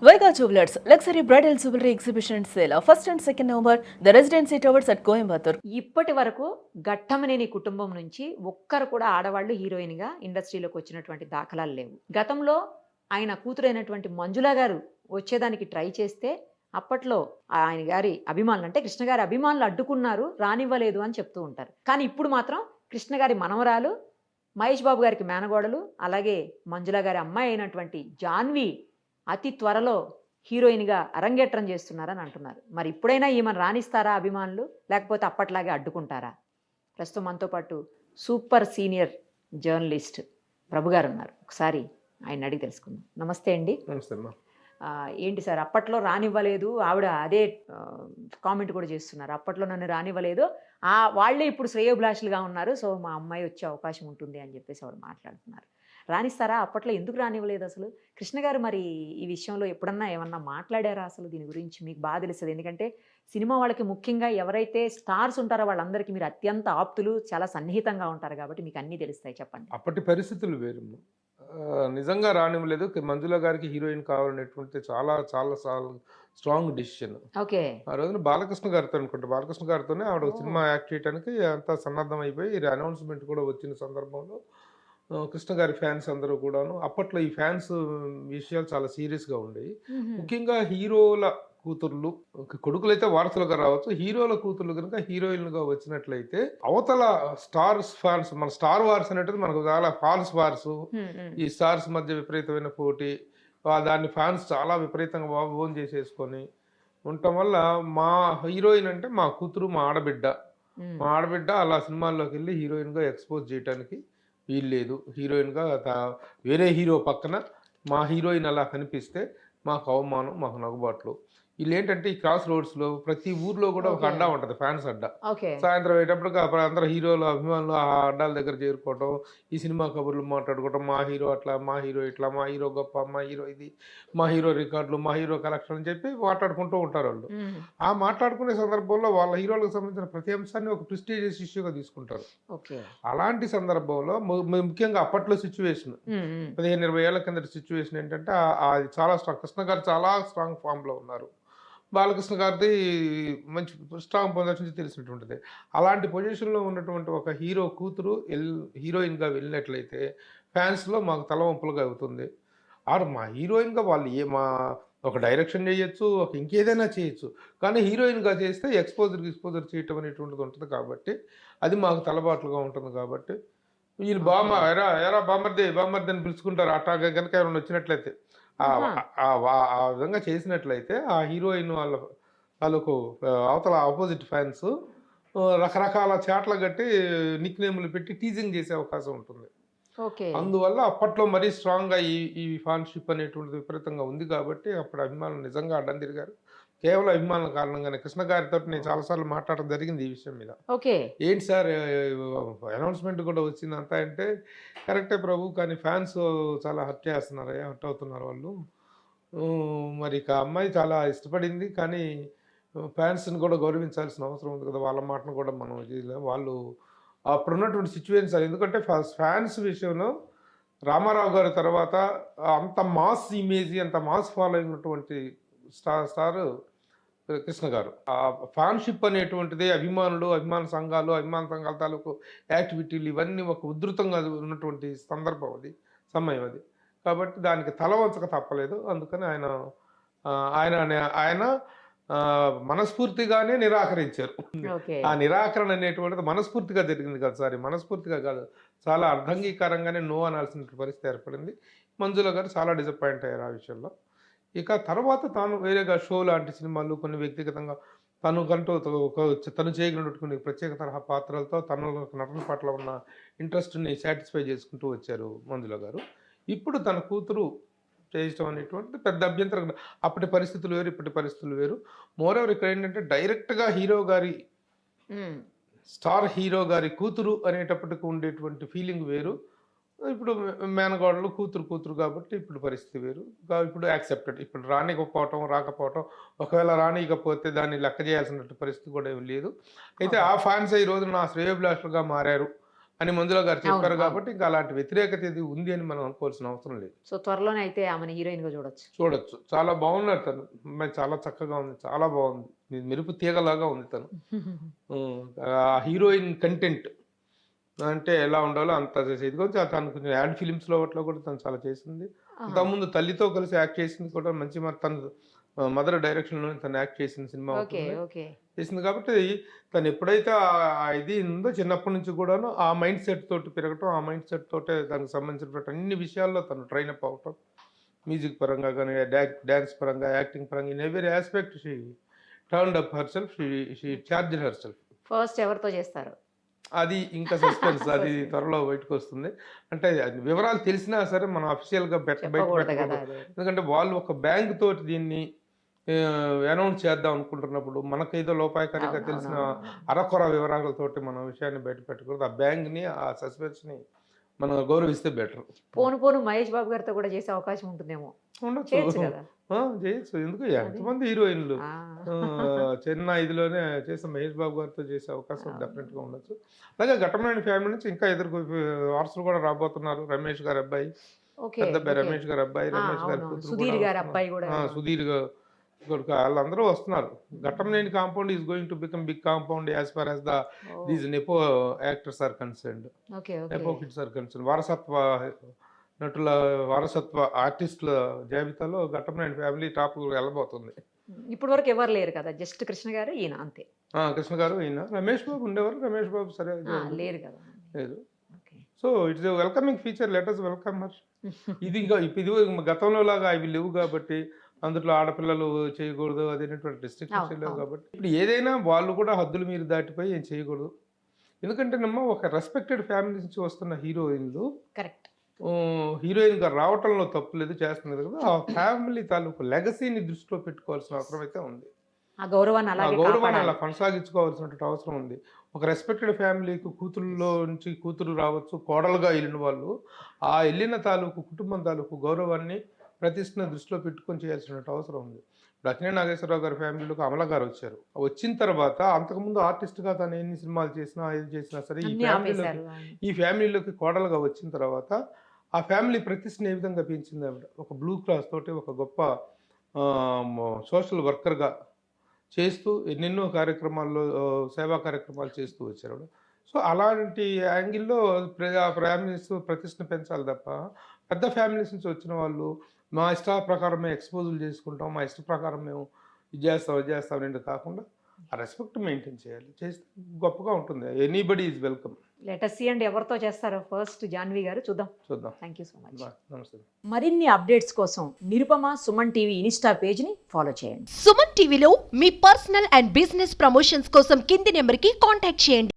Vega Jewelers, luxury bridal jewelry exhibition sale. First and second November, the Residency Towers at Coimbatore. ఇప్పటి వరకు ఘట్టమనేని కుటుంబం నుంచి ఒక్కరు కూడా ఆడవాళ్ళు హీరోయిన్‌గా ఇండస్ట్రీలోకి వచ్చినటువంటి దాఖలాలు లేవు. గతంలో ఆయన కూతురైనటువంటి మంజుల గారు వచ్చేదానికి ట్రై చేస్తే అప్పట్లో ఆయన గారి అభిమానులు అంటే కృష్ణ గారి అభిమానులు అడ్డుకున్నారు, రానివ్వలేదు అని చెప్తూ ఉంటారు. కానీ ఇప్పుడు మాత్రం కృష్ణ గారి మనవరాలు, మహేష్ బాబు గారికి మేనగోడలు, అలాగే మంజుల గారి అమ్మాయి అయినటువంటి జాన్వి అతి త్వరలో హీరోయిన్‌గా అరంగేట్రం చేస్తున్నారని అంటున్నారు. మరి ఇప్పుడైనా ఈమెను రాణిస్తారా అభిమానులు? లేకపోతే అప్పట్లాగే అడ్డుకుంటారా? ప్రస్తుతం మనతో పాటు సూపర్ సీనియర్ జర్నలిస్ట్ ప్రభు గారు ఉన్నారు. ఒకసారి ఆయన అడిగి తెలుసుకుందాం. నమస్తే అండి. నమస్తే అమ్మా. ఏంటి సార్ అప్పట్లో రానివ్వలేదు, ఆవిడ అదే కామెంట్ కూడా చేస్తున్నారు. అప్పట్లో నన్ను రానివ్వలేదు, వాళ్ళే ఇప్పుడు శ్రేయోభిలాషులుగా ఉన్నారు, సో మా అమ్మాయి వచ్చే అవకాశం ఉంటుంది అని చెప్పేసి ఆవిడ మాట్లాడుతున్నారు. రాణిస్తారా? అప్పట్లో ఎందుకు రానివ్వలేదు అసలు? కృష్ణ గారు మరి ఈ విషయంలో ఎప్పుడన్నా ఏమన్నా మాట్లాడారా అసలు దీని గురించి? మీకు బాగా తెలుస్తుంది, ఎందుకంటే సినిమా వాళ్ళకి ముఖ్యంగా ఎవరైతే స్టార్స్ ఉంటారో వాళ్ళందరికీ మీరు అత్యంత ఆప్తులు, చాలా సన్నిహితంగా ఉంటారు కాబట్టి మీకు అన్నీ తెలుస్తాయి. చెప్పండి. అప్పటి పరిస్థితులు వేరు. నిజంగా రానివ్వలేదు. మంజుల గారికి హీరోయిన్ కావాలనేటువంటి చాలా చాలా చాలా స్ట్రాంగ్ డిసిషన్. ఓకే. ఆ రోజున బాలకృష్ణ గారితో అనుకుంటా, బాలకృష్ణ గారితోనే ఆవిడ సినిమా యాక్ట్ చేయడానికి అంతా సన్నద్ధం అయిపోయి అనౌన్స్మెంట్ కూడా వచ్చిన సందర్భంలో కృష్ణ గారి ఫ్యాన్స్ అందరూ కూడాను, అప్పట్లో ఈ ఫ్యాన్స్ విషయాలు చాలా సీరియస్గా ఉండేవి. ముఖ్యంగా హీరోల కూతుర్లు, కొడుకులైతే వారసులుగా రావచ్చు, హీరోల కూతుర్లు కనుక హీరోయిన్లుగా వచ్చినట్లయితే అవతల స్టార్స్ ఫాన్స్, మన స్టార్ వార్స్ అనేటిది మనకు చాలా ఫాల్స్ వార్స్, ఈ స్టార్స్ మధ్య విపరీతమైన పోటీ, దాన్ని ఫ్యాన్స్ చాలా విపరీతంగా ఓన్ చేసేసుకొని ఉండటం వల్ల మా హీరోయిన్ అంటే మా కూతురు, మా ఆడబిడ్డ అలా సినిమాల్లోకి వెళ్ళి హీరోయిన్గా ఎక్స్పోజ్ చేయడానికి వీల్లేదు. హీరోయిన్గా వేరే హీరో పక్కన మా హీరోయిన్ అలా కనిపిస్తే మాకు అవమానం, మాకు నగుబాట్లు. వీళ్ళు ఏంటంటే ఈ క్రాస్ రోడ్స్లో ప్రతి ఊర్లో కూడా ఒక అడ్డా ఉంటుంది, ఫ్యాన్స్ అడ్డా. సాయంత్రం అయ్యేటప్పటికి అందరూ హీరోల అభిమానులు ఆ అడ్డాల దగ్గర చేరుకోవటం, ఈ సినిమా కబుర్లు మాట్లాడుకోవటం, మా హీరో అట్లా, మా హీరో ఇట్లా, మా హీరో గొప్ప, మా హీరో ఇది, మా హీరో రికార్డులు, మా హీరో కలెక్షన్ అని చెప్పి మాట్లాడుకుంటూ ఉంటారు వాళ్ళు. ఆ మాట్లాడుకునే సందర్భంలో వాళ్ళ హీరోలకు సంబంధించిన ప్రతి అంశాన్ని ఒక ప్రెస్టీజియస్ ఇష్యూగా తీసుకుంటారు. అలాంటి సందర్భంలో ముఖ్యంగా అప్పట్లో సిచ్యువేషన్ 15-20 ఏళ్ల కిందటి సిచ్యువేషన్ ఏంటంటే అది చాలా స్ట్రాంగ్. కృష్ణ గారు చాలా స్ట్రాంగ్ ఫామ్లో ఉన్నారు, బాలకృష్ణ గారిది మంచి స్ట్రాంగ్ పొజిషన్ తెలిసినటువంటిది. అలాంటి పొజిషన్లో ఉన్నటువంటి ఒక హీరో కూతురు హీరోయిన్గా వెళ్ళినట్లయితే ఫ్యాన్స్లో మాకు తలవంపులుగా అవుతుంది. మా హీరోయిన్గా వాళ్ళు మా ఒక డైరెక్షన్ చేయొచ్చు, ఒక ఇంకేదైనా చేయొచ్చు, కానీ హీరోయిన్గా చేస్తే ఎక్స్పోజర్ చేయటం అనేటువంటిది ఉంటుంది కాబట్టి అది మాకు తలబాట్లుగా ఉంటుంది. కాబట్టి వీళ్ళు ఎరా బామర్ది అని పిలుచుకుంటారు. అట్లా కనుక ఎవరైనా వచ్చినట్లయితే ఆ విధంగా చేసినట్లయితే ఆ హీరోయిన్ వాళ్ళకు అవతల ఆపోజిట్ ఫ్యాన్స్ రకరకాల చాట్లు కట్టి నిక్ నేమ్లు పెట్టి టీజింగ్ చేసే అవకాశం ఉంటుంది. అందువల్ల అప్పట్లో మరీ స్ట్రాంగ్గా ఈ ఫ్యాన్షిప్ అనేటువంటిది విపరీతంగా ఉంది కాబట్టి అప్పుడు అభిమానులు నిజంగా అడ్డం తిరిగారు. కేవలం అభిమానుల కారణంగానే కృష్ణ గారితో నేను చాలాసార్లు మాట్లాడడం జరిగింది ఈ విషయం మీద. ఏంటి సార్ అనౌన్స్మెంట్ కూడా వచ్చిందంతా అంటే, కరెక్టే ప్రభు, కానీ ఫ్యాన్స్ చాలా హర్ట్ అవుతున్నారు వాళ్ళు. మరి ఇక అమ్మాయి చాలా ఇష్టపడింది, కానీ ఫ్యాన్స్ని కూడా గౌరవించాల్సిన అవసరం ఉంది కదా, వాళ్ళ మాటను కూడా మనం వాళ్ళు అప్పుడున్నటువంటి సిచ్యువేషన్స్. ఎందుకంటే ఫ్యాన్స్ విషయంలో రామారావు గారి తర్వాత అంత మాస్ ఇమేజ్, అంత మాస్ ఫాలోయింగ్ ఉన్నటువంటి స్టార్ కృష్ణ గారు. ఆ ఫ్యాన్షిప్ అనేటువంటిది అభిమాన సంఘాల తాలూకు యాక్టివిటీలు ఇవన్నీ ఒక ఉధృతంగా ఉన్నటువంటి సందర్భం అది, సమయం అది. కాబట్టి దానికి తల వంచక తప్పలేదు. అందుకని ఆయన మనస్ఫూర్తిగానే నిరాకరించారు. ఆ నిరాకరణ అనేటువంటిది మనస్ఫూర్తిగా జరిగింది కదా సార్, మనస్ఫూర్తిగా కాదు, చాలా అర్ధంగీకారంగానే నో అనాల్సిన పరిస్థితి ఏర్పడింది. మంజుల గారు చాలా డిసప్పాయింట్ అయ్యారు ఆ విషయంలో. ఇక తర్వాత తాను వేరేగా షో లాంటి సినిమాలు, కొన్ని వ్యక్తిగతంగా తను చేయగలిగినటువంటి కొన్ని ప్రత్యేక తరహా పాత్రలతో తన నటన పట్ల ఉన్న ఇంట్రెస్ట్ని సాటిస్ఫై చేసుకుంటూ వచ్చారు మంజుల గారు. ఇప్పుడు తన కూతురు చేయటం అనేటువంటి పెద్ద అభ్యంతరం. అప్పటి పరిస్థితులు వేరు, ఇప్పటి పరిస్థితులు వేరు. మోరెవర్ ఇక్కడ ఏంటంటే డైరెక్ట్గా స్టార్ హీరో గారి కూతురు అనేటప్పటికి ఉండేటువంటి ఫీలింగ్ వేరు. ఇప్పుడు మేనగోడలు కూతురు కాబట్టి ఇప్పుడు పరిస్థితి వేరు. ఇప్పుడు యాక్సెప్టెడ్. ఇప్పుడు రాకపోవటం, ఒకవేళ రానియకపోతే దాన్ని లెక్క చేయాల్సిన పరిస్థితి కూడా ఏమి లేదు. అయితే ఆ ఫ్యాన్స్ ఈ రోజు నా శ్రేయోభిలాషులుగా మారారు. అని మంజుల గారు చెప్పారు అవును. కాబట్టి ఇంకా అలాంటి వ్యతిరేకత ఇది ఉంది అని మనం అనుకోవాల్సిన అవసరం లేదు. సో త్వరలోనే అయితే ఆమెను హీరోయిన్ గా చూడొచ్చు. చూడొచ్చు. చాలా బాగున్నారు తను. అమ్మాయి చాలా చక్కగా ఉంది. చాలా బాగుంది. మెరుపు తీగలాగా ఉంది తను. ఆ హీరోయిన్ కంటెంట్ అంటే ఎలా ఉండాలో అంత చేసేది. ఇది కొంచెం తను కొంచెం యాడ్ ఫిలిమ్స్లో వాటిలో కూడా తను చాలా చేసింది. అంతకుముందు తల్లితో కలిసి యాక్ట్ చేసింది కూడా మంచి తను మదర్ డైరెక్షన్లో తను యాక్ట్ చేసిన సినిమా ఓకే అవుతుంది. ఓకే. చేసింది కాబట్టి తను ఎప్పుడైతే ఇది ఉందో చిన్నప్పటి నుంచి కూడాను ఆ మైండ్ సెట్ తోటి పెరగటం, ఆ మైండ్ సెట్ తోటే దానికి సంబంధించినటువంటి అన్ని విషయాల్లో తను ట్రైనప్ అవ్వటం, మ్యూజిక్ పరంగా కానీ, డ్యాన్స్ పరంగా, యాక్టింగ్ పరంగా, in every aspect she turned up her self, she charged her self. First ఎవరితో చేస్తారు? అది ఇంకా సస్పెన్స్. అది త్వరలో బయటకు వస్తుంది. అంటే అది వివరాలు తెలిసినా సరే మనం అఫీషియల్గా బయట చెప్పకూడదు కదా పెట్టకూడదు. అది. ఎందుకంటే వాళ్ళు ఒక బ్యాంక్ తోటి దీన్ని అనౌన్స్ చేద్దాం అనుకుంటున్నప్పుడు మనకేదో లోపాయకారిగా తెలిసిన అరకొర వివరాలతోటి మనం విషయాన్ని బయట పెట్టకూడదు. ఆ బ్యాంక్ని, ఆ సస్పెన్స్ని మనం గౌరవిస్తే బెటర్. పోను పోను మహేష్ బాబు గారితో కూడా చేసే అవకాశం ఉంటుందేమో. ఉండొచ్చు. చేయొచ్చు కదా. చేయొచ్చు. ఎందుకు ఎంతమంది హీరోయిన్లు ఆ. చిన్న ఇదిలోనే చేసే మహేష్ బాబు గారితో చేసే అవకాశం డెఫినెట్గా ఉండొచ్చు. అలాగే ఘట్టమనేని ఫ్యామిలీ నుంచి ఇంకా ఎదురు వారసులు కూడా రాబోతున్నారు. రమేష్ గారి అబ్బాయి, ఓకే పెద్ద అబ్బాయి ఓకే. రమేష్ గారి అబ్బాయి, రమేష్ గారి అవును. కూతురు సుధీర్ కూడా గారి వస్తున్నారు. అబ్బాయి కూడా సుధీర్ కొడుకు వాళ్ళందరూ వస్తున్నారు. Ghattamaneni compound is going to become big compound as far as these nepo actors are concerned, okay okay. Nepo kids are concern. వారసత్వ నటుల, వారసత్వ ఆర్టిస్టుల జాబితాలో ఘట్టమనేని ఫ్యామిలీ టాప్ వెళ్ళబోతుంది. ఇప్పటి వరకు ఎవరు లేరు కదా, జస్ట్ కృష్ణ గారు ఈయన అంతే. కృష్ణ గారు ఈయన. రమేష్ బాబు ఉండేవారు. రమేష్ బాబు సరే లేరు కదా. లేదు. Okay. So it's welcoming feature. Let us welcome her. ఇది ఇంకా ఇది గతంలో లాగా అవి లేవు కాబట్టి, అందులో ఆడపిల్లలు చేయకూడదు అదేనటువంటి రిస్ట్రిక్షన్స్ అవును, లేవు అవును. కాబట్టి ఇప్పుడు ఏదైనా వాళ్ళు కూడా హద్దులు మీరు దాటిపోయి ఏం చేయకూడదు. ఎందుకంటే ఒక రెస్పెక్టెడ్ ఫ్యామిలీ నుంచి వస్తున్న హీరోయిన్లు కరెక్ట్. హీరోయిన్గా రావటంలో తప్పు లేదు, చేస్తున్నది కదా. ఆ ఫ్యామిలీ తాలూకు లెగసీని దృష్టిలో పెట్టుకోవాల్సిన అవసరం అయితే ఉంది. ఆ గౌరవాన్ని ఆ అలాగే గౌరవాన్ని అలా కాపాడాలి. కొనసాగించుకోవాల్సినటువంటి అవసరం ఉంది. ఒక రెస్పెక్టెడ్ ఫ్యామిలీకి కూతురులో నుంచి కూతురు రావచ్చు, కోడలుగా వెళ్ళిన వాళ్ళు ఆ వెళ్ళిన తాలూకు కుటుంబం తాలూకు గౌరవాన్ని, ప్రతిష్టను దృష్టిలో పెట్టుకొని చేయాల్సినటువంటి అవసరం ఉంది. ఇప్పుడు అక్కినే నాగేశ్వరరావు గారి ఫ్యామిలీలోకి అమల గారు వచ్చారు. వచ్చిన తర్వాత అంతకుముందు ఆర్టిస్ట్గా తను ఎన్ని సినిమాలు చేసినా ఏది చేసినా సరే అన్నీ ఆపేశారు. ఈ ఫ్యామిలీలోకి కోడలుగా వచ్చిన తర్వాత ఆ ఫ్యామిలీ ప్రతిష్టను ఏ విధంగా పెంచింది ఆవిడ. ఒక బ్లూ క్రాస్ తోటి ఒక గొప్ప సోషల్ వర్కర్గా చేస్తూ ఎన్నెన్నో కార్యక్రమాల్లో సేవా కార్యక్రమాలు చేస్తూ వచ్చారు ఆవిడ. సో అలాంటి యాంగిల్లో ఫ్యామిలీస్ ప్రతిష్టను పెంచాలి తప్ప, పెద్ద ఫ్యామిలీస్ నుంచి వచ్చిన వాళ్ళు మా ఇష్ట ప్రకారం మేము ఎక్స్పోజులు చేసుకుంటాం, మా ఇష్ట ప్రకారం మేము ఇది చేస్తాం అనేది కాకుండా ఆ రెస్పెక్ట్ మెయింటైన్ చేయాలి. చేస్తే గొప్పగా ఉంటుంది. Anybody is welcome. Let us see and ఎవరితో చేస్తారో ఫస్ట్ జాన్వి గారు చూద్దాం. Thank you so much. నమస్తే. మరిన్ని అప్డేట్స్ కోసం నిరుపమ సుమన్ టీవీ ఇన్స్టా పేజ్ని ఫాలో చేయండి. సుమన్ టీవీలో మీ పర్సనల్ అండ్ బిజినెస్ ప్రమోషన్స్ కోసం కింది నెంబర్కి కాంటాక్ట్ చేయండి.